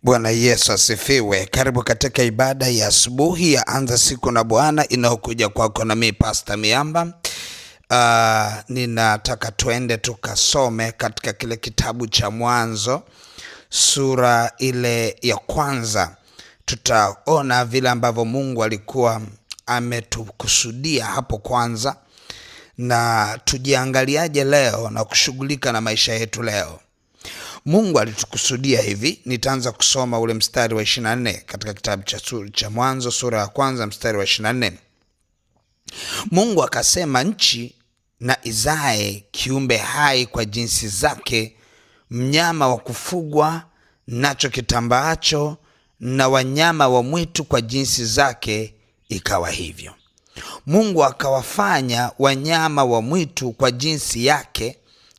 Bwana Yesu asifiwe. Karibu katika ibada ya asubuhi ya Anza Siku na Bwana inayokuja kwako na mimi Pastor Miamba. Ninataka tuende tukasome katika kile kitabu cha Mwanzo sura ile ya kwanza. Tutaona vile ambavyo Mungu alikuwa ametukusudia hapo kwanza, na tujiangaliaje leo na kushughulika na maisha yetu leo. Mungu alitukusudia hivi. Nitaanza kusoma ule mstari wa 24 katika kitabu cha Mwanzo sura ya kwanza mstari wa 24. Mungu akasema, nchi na izae kiumbe hai kwa jinsi zake, mnyama wa kufugwa nacho kitambaacho, na wanyama wa mwitu kwa jinsi zake. Ikawa hivyo. Mungu akawafanya wanyama wa mwitu kwa jinsi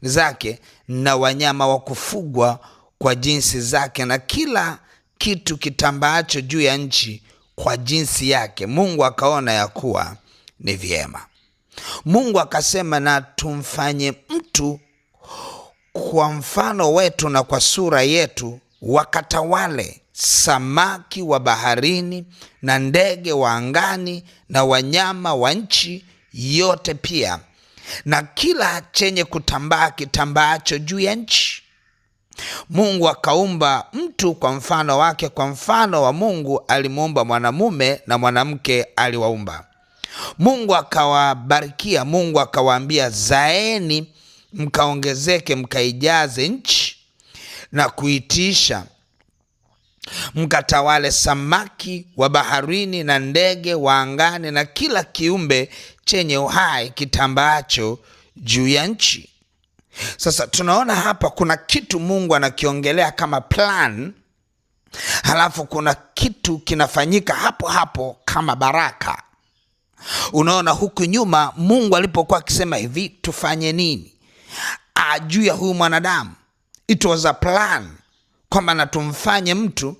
zake na wanyama wa kufugwa kwa jinsi zake, na kila kitu kitambaacho juu ya nchi kwa jinsi yake. Mungu akaona ya kuwa ni vyema. Mungu akasema, na tumfanye mtu kwa mfano wetu na kwa sura yetu, wakatawale samaki wa baharini na ndege wa angani na wanyama wa nchi yote pia, na kila chenye kutambaa kitambaacho juu ya nchi. Mungu akaumba mtu kwa mfano wake, kwa mfano wa Mungu alimuumba, mwanamume na mwanamke aliwaumba. Mungu akawabarikia. Mungu akawaambia, zaeni mkaongezeke, mkaijaze nchi na kuitisha, mkatawale samaki wa baharini na ndege wa angani na kila kiumbe chenye uhai kitambaacho juu ya nchi. Sasa tunaona hapa kuna kitu Mungu anakiongelea kama plan, halafu kuna kitu kinafanyika hapo hapo kama baraka. Unaona, huku nyuma Mungu alipokuwa akisema hivi, tufanye nini juu ya huyu mwanadamu, it was a plan kwamba na tumfanye mtu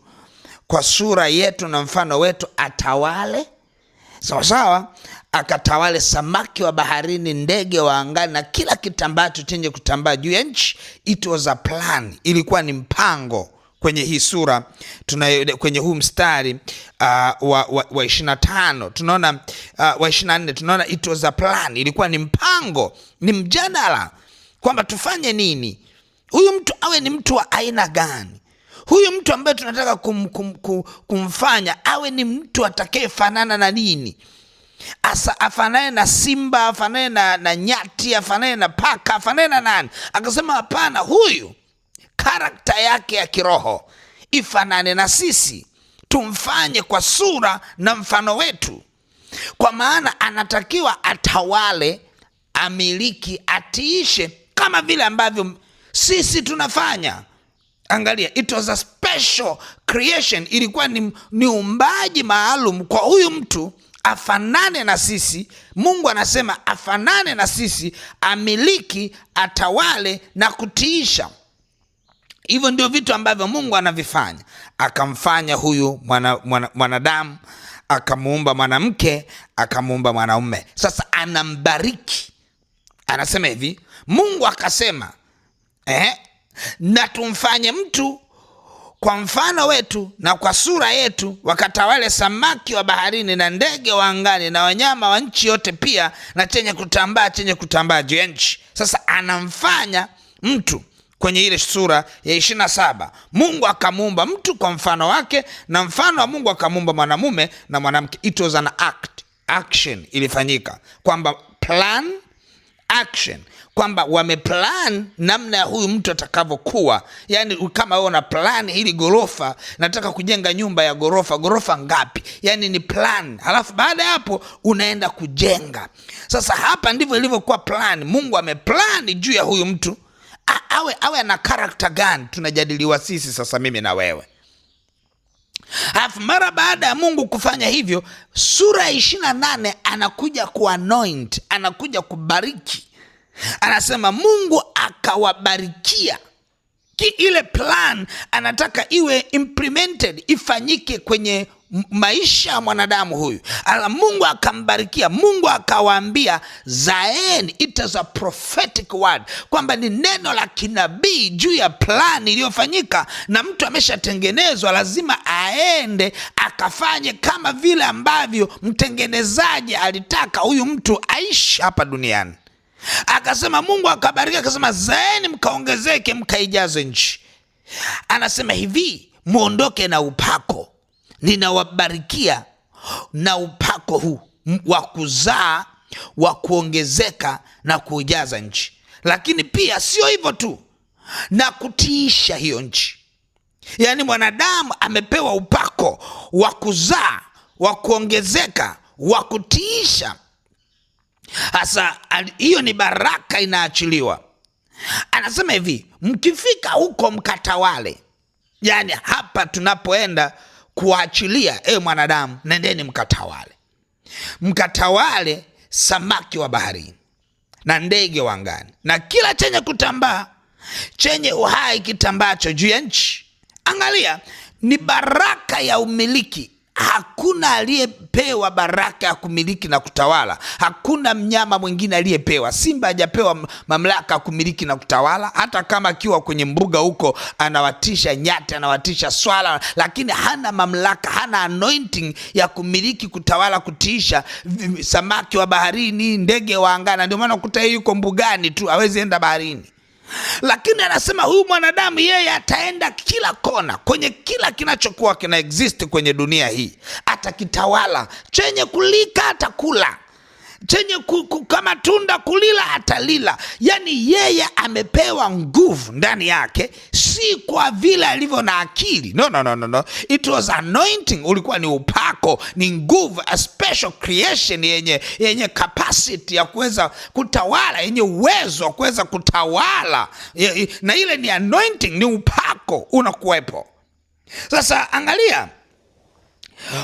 kwa sura yetu na mfano wetu, atawale sawasawa, akatawale samaki wa baharini, ndege wa angani na kila kitambaacho chenye kutambaa juu ya nchi. It was a plan, ilikuwa ni mpango. Kwenye hii sura kwenye huu mstari wa 25 tunaona wa 24 tunaona it was a plan, ilikuwa ni mpango, ni mjadala kwamba tufanye nini, huyu mtu awe ni mtu wa aina gani, huyu mtu ambaye tunataka kumfanya awe ni mtu atakayefanana na nini. Afanane na simba, afanane na nyati, afanane na paka, afanane na nani? Akasema hapana, huyu karakta yake ya kiroho ifanane na sisi, tumfanye kwa sura na mfano wetu, kwa maana anatakiwa atawale, amiliki, atiishe kama vile ambavyo sisi tunafanya. Angalia, it was a special creation. Ilikuwa ni umbaji maalum kwa huyu mtu afanane na sisi. Mungu anasema afanane na sisi, amiliki, atawale na kutiisha. Hivyo ndio vitu ambavyo Mungu anavifanya. Akamfanya huyu mwanadamu, akamuumba mwanamke, akamuumba mwanaume. Sasa anambariki, anasema hivi, Mungu akasema na tumfanye mtu kwa mfano wetu na kwa sura yetu, wakatawale samaki wa baharini na ndege wa angani na wanyama wa nchi yote pia, na chenye kutambaa juu ya nchi. Sasa anamfanya mtu kwenye ile sura ya 27. Mungu akamuumba mtu kwa mfano wake, na mfano wa Mungu akamuumba mwanamume na mwanamke. It was an action ilifanyika, kwamba plan, action, kwamba wameplan namna ya huyu mtu atakavyokuwa. Yani kama wewe una plan hili gorofa, nataka kujenga nyumba ya gorofa ngapi, yani ni plan, halafu baada ya hapo unaenda kujenga. Sasa hapa ndivyo ilivyokuwa plan. Mungu ameplan juu ya huyu mtu awe na karakta gani, tunajadiliwa sisi sasa, mimi na wewe. Halafu mara baada ya Mungu kufanya hivyo, sura ya 28 anakuja kuanoint, anakuja kubariki. Anasema Mungu akawabarikia. Ile plan anataka iwe implemented, ifanyike kwenye maisha ya mwanadamu huyu. Mungu akambarikia, Mungu akawaambia zaeni. It is a prophetic word, kwamba ni neno la kinabii juu ya plani iliyofanyika, na mtu ameshatengenezwa lazima aende akafanye kama vile ambavyo mtengenezaji alitaka huyu mtu aishi hapa duniani. Akasema, Mungu akabariki, akasema zaeni mkaongezeke mkaijaze nchi. Anasema hivi, muondoke na upako, ninawabarikia na upako huu wa kuzaa, wa kuongezeka na kuijaza nchi. Lakini pia sio hivyo tu, na kutiisha hiyo nchi. Yaani mwanadamu amepewa upako wa kuzaa, wa kuongezeka, wa kutiisha. Sasa hiyo ni baraka inaachiliwa. Anasema hivi, mkifika huko mkatawale. Yaani hapa tunapoenda kuachilia, mwanadamu, nendeni mkatawale. Mkatawale samaki wa baharini na ndege wa angani na kila chenye kutambaa, chenye uhai kitambacho juu ya nchi. Angalia, ni baraka ya umiliki. Hakuna aliyepewa baraka ya kumiliki na kutawala. Hakuna mnyama mwingine aliyepewa. Simba hajapewa mamlaka ya kumiliki na kutawala, hata kama akiwa kwenye mbuga huko anawatisha nyati, anawatisha swala, lakini hana mamlaka, hana anointing ya kumiliki, kutawala, kutiisha samaki wa baharini, ndege wa angani. Ndio maana ukuta yuko mbugani tu, hawezi enda baharini. Lakini anasema huyu mwanadamu yeye ataenda kila kona, kwenye kila kinachokuwa kina exist kwenye dunia hii atakitawala. Chenye kulika atakula, chenye kama tunda kulila atalila. Yani yeye amepewa nguvu ndani yake, si kwa vile alivyo na akili. No. It was anointing, ulikuwa ni upako, ni nguvu, a special creation yenye capacity ya kuweza kutawala, yenye uwezo wa kuweza kutawala. Na ile ni anointing, ni upako unakuwepo. Sasa angalia,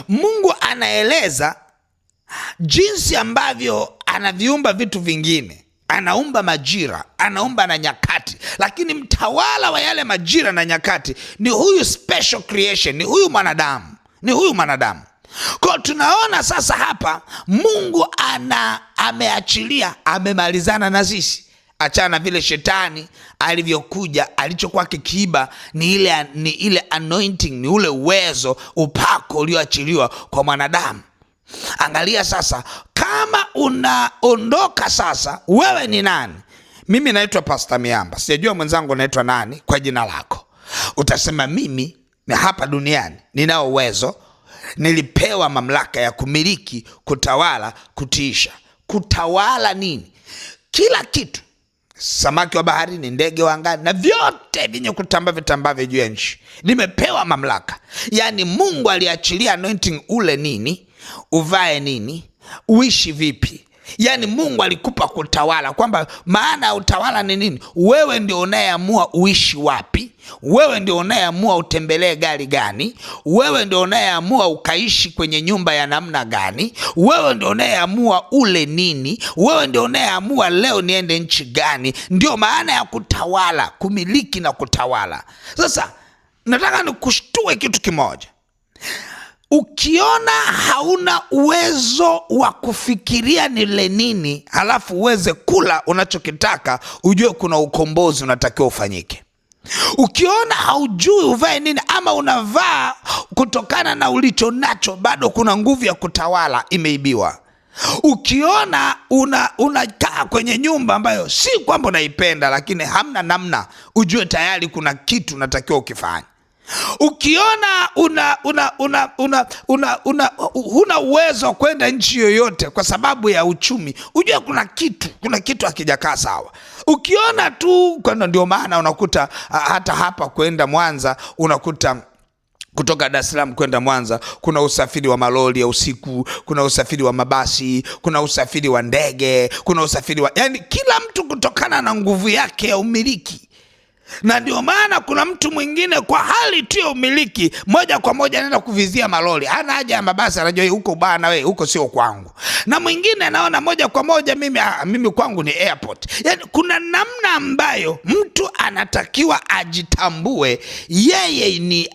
Mungu anaeleza jinsi ambavyo anaviumba vitu vingine. Anaumba majira, anaumba na nyakati, lakini mtawala wa yale majira na nyakati ni huyu special creation, ni huyu mwanadamu. Kwa tunaona sasa hapa Mungu ameachilia, amemalizana na sisi. Achana vile shetani alivyokuja, alichokuwa kikiiba ni ile anointing, ni ule uwezo, upako ulioachiliwa kwa mwanadamu. Angalia sasa, kama unaondoka sasa, wewe ni nani? Mimi naitwa Pastor Miamba. Sijajua mwenzangu naitwa nani kwa jina lako. Utasema mimi ni hapa duniani ninao uwezo, nilipewa mamlaka ya kumiliki, kutawala, kutiisha. Kutawala nini? Kila kitu. Samaki wa baharini, ndege wa angani na vyote vyenye kutambaa vitambavyo juu ya nchi. Nimepewa mamlaka. Yaani Mungu aliachilia anointing, ule nini, uvae nini, uishi vipi. Yaani Mungu alikupa kutawala, kwamba maana ya utawala ni nini? Wewe ndio unayeamua uishi wapi. Wewe ndio unayeamua utembelee gari gani. Wewe ndio unayeamua ukaishi kwenye nyumba ya namna gani. Wewe ndio unayeamua ule nini. Wewe ndio unayeamua leo niende nchi gani. Ndio maana ya kutawala, kumiliki na kutawala. Sasa nataka nikushtue kitu kimoja. Ukiona hauna uwezo wa kufikiria nile nini, halafu uweze kula unachokitaka, ujue kuna ukombozi unatakiwa ufanyike. Ukiona haujui uvae nini, ama unavaa kutokana na ulicho nacho, bado kuna nguvu ya kutawala imeibiwa. Ukiona unakaa kwenye nyumba ambayo si kwamba unaipenda, lakini hamna namna, ujue tayari kuna kitu unatakiwa ukifanye. Ukiona huna uwezo wa kwenda nchi yoyote kwa sababu ya uchumi, ujue kuna kitu hakijakaa sawa. Ukiona tu, kwa ndio maana unakuta hata hapa kwenda Mwanza, unakuta kutoka Dar es Salaam kwenda Mwanza kuna usafiri wa malori ya usiku, kuna usafiri wa mabasi, kuna usafiri wa ndege, kuna usafiri wa, yani kila mtu kutokana na nguvu yake ya umiliki. Na ndio maana kuna mtu mwingine kwa hali tu ya umiliki moja kwa moja anaenda kuvizia malori, hana haja ya mabasi, anajua huko bana, wewe huko sio kwangu. Na mwingine anaona moja kwa moja mimi kwangu ni airport. Yani kuna namna ambayo mtu anatakiwa ajitambue yeye ni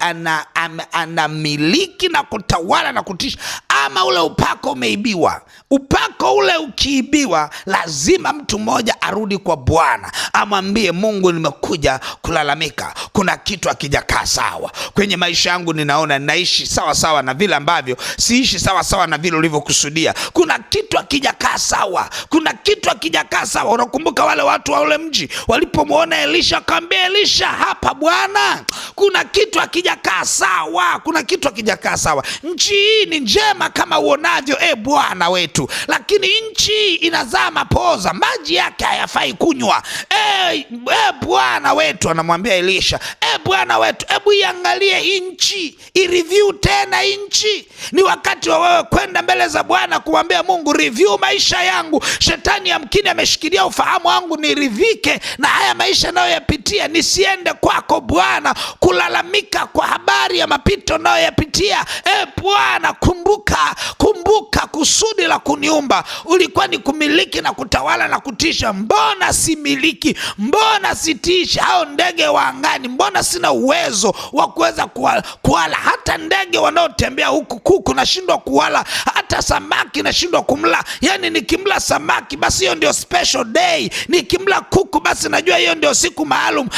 anamiliki na kutawala na kutisha, ama ule upako umeibiwa. Upako ule ukiibiwa, lazima mtu mmoja arudi kwa Bwana, amwambie Mungu, nimekuja kulalamika, kuna kitu hakijakaa sawa kwenye maisha yangu. Ninaona naishi sawa sawa na vile ambavyo siishi sawa sawa na vile ulivyokusudia. Kuna kitu hakijakaa sawa, kuna kitu hakijakaa sawa. Unakumbuka wale watu wa ule mji walipomwona Elisha, akamwambia Elisha, hapa bwana, kuna kitu hakijakaa sawa, kuna kitu hakijakaa sawa. Nchi hii ni njema kama uonavyo, Bwana wetu, lakini nchi inazaa mapoza, maji yake hayafai kunywa. Bwana wetu, anamwambia Elisha, Bwana wetu, hebu iangalie nchi, i-review tena nchi. Ni wakati wa wewe kwenda mbele za Bwana kumwambia Mungu, review maisha yangu. Shetani yamkini ameshikilia ufahamu wangu, niridhike na haya maisha nayoyapitia, nisiende kwako Bwana kulalamika kwa habari ya mapito nayoyapitia. Bwana, kumbuka kusudi la kuniumba ulikuwa ni kumiliki na kutawala na kutisha. Mbona similiki? Mbona sitishi hao ndege wa angani? Mbona sina uwezo wa kuweza kuwala hata ndege wanaotembea huku? Kuku nashindwa kuwala, hata samaki nashindwa kumla. Yani nikimla samaki basi hiyo ndio special day, nikimla kuku basi najua hiyo ndio siku maalum.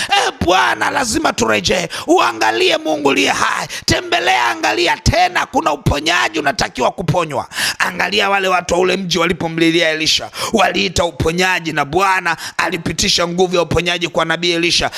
Bwana, lazima turejee. Uangalie Mungu liye hai, tembelea, angalia tena, kuna uponyaji unatakiwa kuponywa. Angalia wale watu wa ule mji walipomlilia Elisha, waliita uponyaji, na Bwana alipitisha nguvu ya uponyaji kwa nabii Elisha.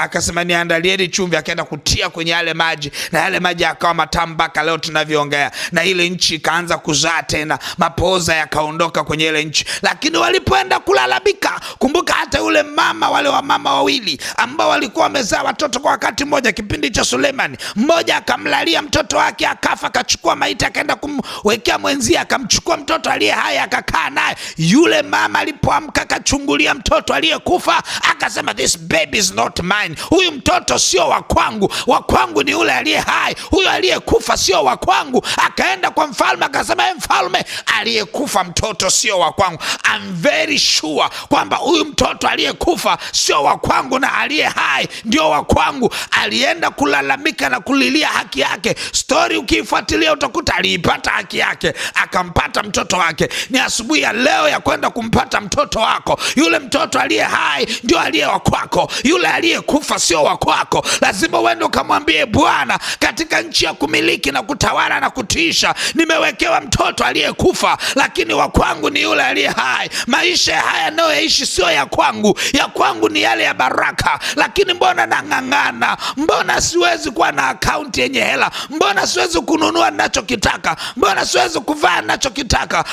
Akasema niandalieni chumvi, akaenda kutia kwenye yale maji, na yale maji yakawa matamu mpaka leo tunavyoongea, na ile nchi ikaanza kuzaa tena, mapoza yakaondoka kwenye ile nchi. Lakini walipoenda kulalamika, kumbuka hata yule mama, wale wa mama wawili ambao walikuwa wamezaa watoto kwa wakati mmoja, kipindi cha Sulemani, mmoja akamlalia mtoto wake akafa, akachukua maiti akaenda kumwekea mwenzie, akamchukua mtoto aliye hai akakaa naye. Yule mama alipoamka akachungulia mtoto aliyekufa, akasema this baby is not mine, huyu mtoto sio wa kwangu, wa kwangu ni yule aliye hai, huyu aliyekufa sio wa kwangu. Akaenda kwa mfalme akasema, mfalme, aliyekufa mtoto sio wa kwangu, I'm very sure kwamba huyu mtoto aliyekufa sio wa kwangu na aliye hai ndio wa kwangu. Alienda kulalamika na kulilia haki yake. Story ukifuatilia utakuta aliipata haki yake, akampata mtoto wake. Ni asubuhi ya leo ya kwenda kumpata mtoto wako. Yule mtoto aliye hai ndio aliye wa kwako, yule aliyekufa sio wa kwako. Lazima uende ukamwambie Bwana, katika nchi ya kumiliki na kutawala na kutiisha, nimewekewa mtoto aliyekufa, lakini wa kwangu ni yule aliye hai. Maisha haya nayoishi sio ya kwangu, ya kwangu ni yale ya baraka. Lakini mbona nang'ang'ana? Mbona siwezi kuwa na akaunti yenye hela? Mbona siwezi kununua ninachokitaka? Mbona siwezi kuvaa ninachokitaka?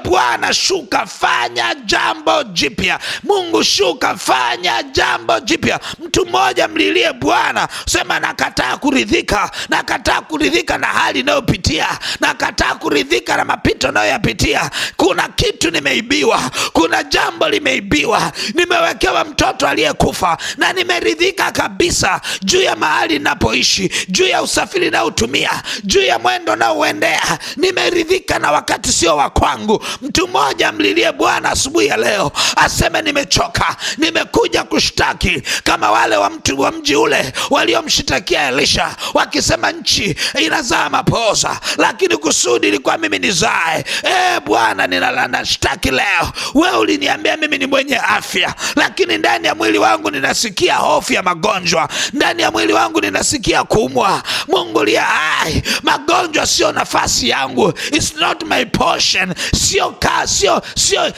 Bwana, shuka, fanya jambo jipya. Mungu, shuka, fanya jambo jipya. Mtu mmoja mlilie Bwana, sema nakataa kuridhika, nakataa kuridhika na hali ninayopitia, nakataa kuridhika na mapito ninayoyapitia. Kuna kitu nimeibiwa, kuna jambo limeibiwa. Nimewekewa mtoto aliyekufa na nimeridhika kabisa juu ya mahali ninapoishi, juu ya usafiri naotumia, juu ya mwendo naoendea. Nimeridhika na wakati sio wa kwangu. Mtu mmoja mlilie Bwana asubuhi ya leo, aseme nimechoka, nimekuja kushtaki, kama wale wa mji ule waliomshitakia Elisha wakisema nchi inazaa mapoza, lakini kusudi ilikuwa mimi nizae. Bwana, ninashtaki leo. Wewe uliniambia mimi ni mwenye afya, lakini ndani ya mwili wangu ninasikia hofu ya magonjwa, ndani ya mwili wangu ninasikia kuumwa. Mungu liye hai, magonjwa sio nafasi yangu, it's not my portion.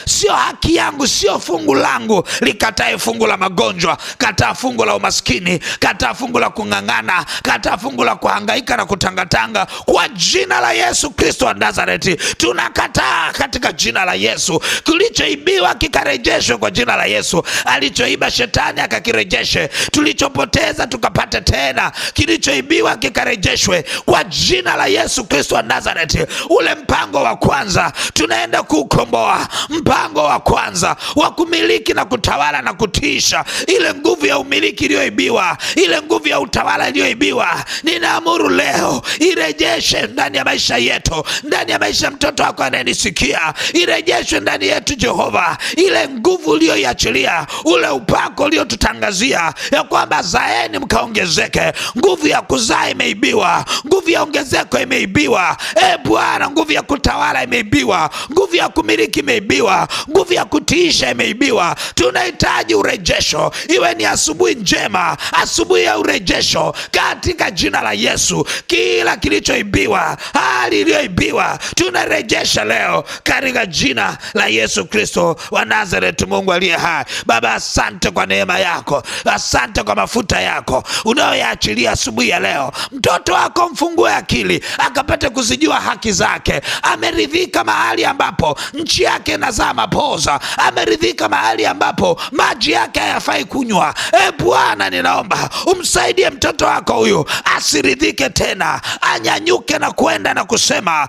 Sio haki yangu, sio fungu langu. Likatae fungu la magonjwa, kataa fungu la umaskini, kataa fungu la kung'ang'ana, kataa fungu la kuhangaika na kutangatanga. Kwa jina la Yesu Kristo wa Nazareti tunakataa katika jina la Yesu. Kilichoibiwa kikarejeshwe kwa jina la Yesu. Alichoiba shetani akakirejeshe, tulichopoteza tukapate tena. Kilichoibiwa kikarejeshwe kwa jina la Yesu Kristo wa Nazareti. Ule mpango wa kwanza tunaenda kukomboa, mpango wa kwanza wa kumiliki na kutawala na kutiisha. kurejesha ile nguvu ya umiliki iliyoibiwa, ile nguvu ya utawala iliyoibiwa. Ninaamuru leo irejeshe ndani ya maisha yetu, ndani ya maisha mtoto wako anayenisikia. Irejeshwe ndani yetu Jehova, ile nguvu uliyoiachilia, ule upako uliotutangazia ya kwamba zaeni mkaongezeke. Nguvu ya kuzaa imeibiwa, nguvu ya ongezeko imeibiwa. Bwana, nguvu ya kutawala imeibiwa, nguvu ya kumiliki imeibiwa, nguvu ya kutiisha imeibiwa. Tunahitaji urejesho. Iwe ni asubuhi njema, asubuhi ya urejesho katika jina la Yesu. Kila kilichoibiwa, hali iliyoibiwa, tunarejesha leo katika jina la Yesu Kristo wa Nazareti. Mungu aliye hai, Baba, asante kwa neema yako, asante kwa mafuta yako unayoyaachilia asubuhi ya leo. Mtoto wako mfungue akili akapate kuzijua haki zake. Ameridhika mahali ambapo nchi yake inazaa mapoza, ameridhika mahali ambapo maji yake hayafai kunywa. Bwana, ninaomba umsaidie mtoto wako huyu asiridhike tena, anyanyuke na kuenda na kusema,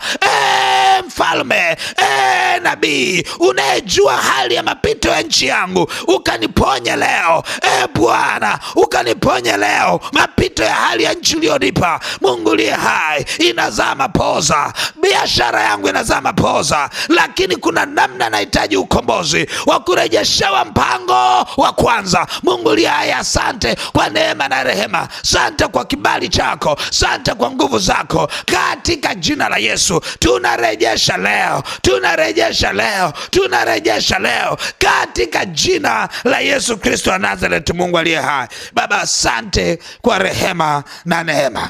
mfalme, nabii, unayejua hali ya mapito ya nchi yangu, ukaniponye leo. Bwana, ukaniponye leo mapito ya hali ya nchi ulionipa. Mungu liye hai, inazaa mapoza, biashara yangu inazaa mapoza, lakini kuna namna nahitaji ukombozi wa kurejeshewa mpango wa kwanza. Mungu liye hai, asante kwa neema na rehema, asante kwa kibali chako, asante kwa nguvu zako. Katika jina la Yesu tunarejesha leo, tunarejesha leo, tunarejesha leo katika jina la Yesu Kristo wa Nazareti. Mungu aliye hai, Baba, asante kwa rehema na neema.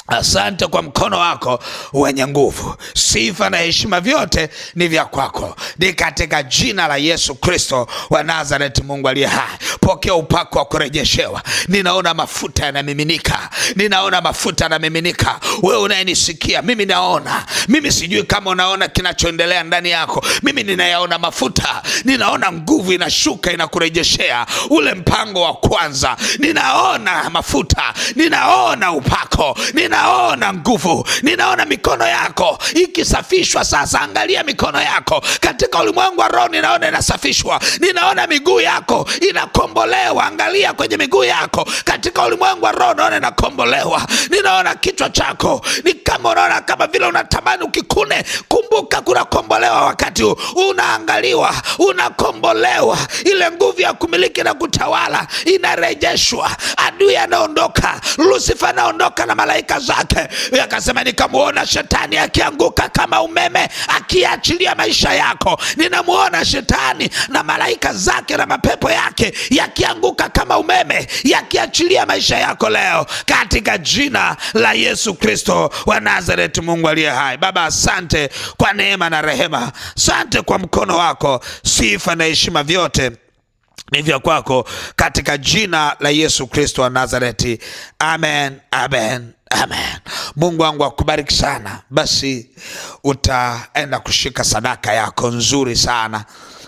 Asante kwa mkono wako wenye nguvu. Sifa na heshima vyote ni vya kwako, ni katika jina la Yesu Kristo wa Nazareti. Mungu aliye hai, pokea upako wa kurejeshewa. Ninaona mafuta yanamiminika, ninaona mafuta yanamiminika. Wewe unayenisikia, mimi naona, mimi sijui kama unaona kinachoendelea ndani yako. Mimi ninayaona mafuta, ninaona nguvu inashuka inakurejeshea ule mpango wa kwanza. Ninaona mafuta, ninaona upako, ninaona nguvu, ninaona mikono yako ikisafishwa sasa. Angalia mikono yako katika ulimwengu wa roho, ninaona inasafishwa. Ninaona miguu yako inakombolewa. Angalia kwenye miguu yako katika ulimwengu wa roho, naona inakombolewa. Ninaona kichwa chako ni kama unaona kama vile unatamani ukikune. Kumbuka kuna kombolewa wakati unaangaliwa, unakombolewa. Ile nguvu ya kumiliki na kutawala inarejeshwa. Adui anaondoka, Lucifer anaondoka na malaika zake. Akasema, nikamuona shetani akianguka kama umeme, akiachilia maisha yako. Ninamuona shetani na malaika zake na mapepo yake yakianguka kama umeme, yakiachilia maisha yako leo katika jina la Yesu Kristo wa Nazareti. Mungu aliye hai, Baba, asante kwa neema na rehema, asante kwa mkono wako. Sifa na heshima vyote ni vya kwako katika jina la Yesu Kristo wa Nazareti. Amen, amen, amen. Mungu wangu akubariki sana. Basi utaenda kushika sadaka yako nzuri sana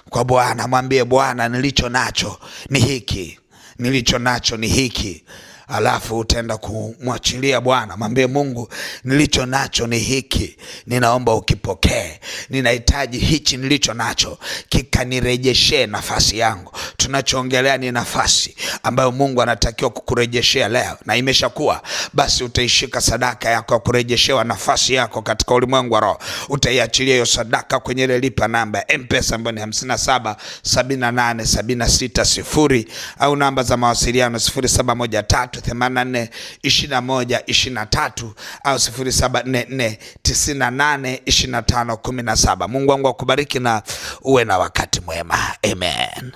kwa Bwana. Mwambie Bwana, nilicho nacho ni hiki, nilicho nacho ni hiki. Alafu utaenda kumwachilia Bwana. Mwambie Mungu, nilicho nacho ni hiki, ninaomba ukipokee. Ninahitaji hichi nilicho nacho kikanirejeshe nafasi yangu. Tunachoongelea ni nafasi ambayo Mungu anatakiwa kukurejeshea leo, na imeshakuwa. Basi utaishika sadaka yako ya kurejeshewa nafasi yako katika ulimwengu wa roho. Utaiachilia hiyo sadaka kwenye ile lipa namba ya M-Pesa ambayo ni 577876 au namba za mawasiliano 0713842123 au 0744982517. Mungu wangu akubariki na uwe na wakati mwema. Amen.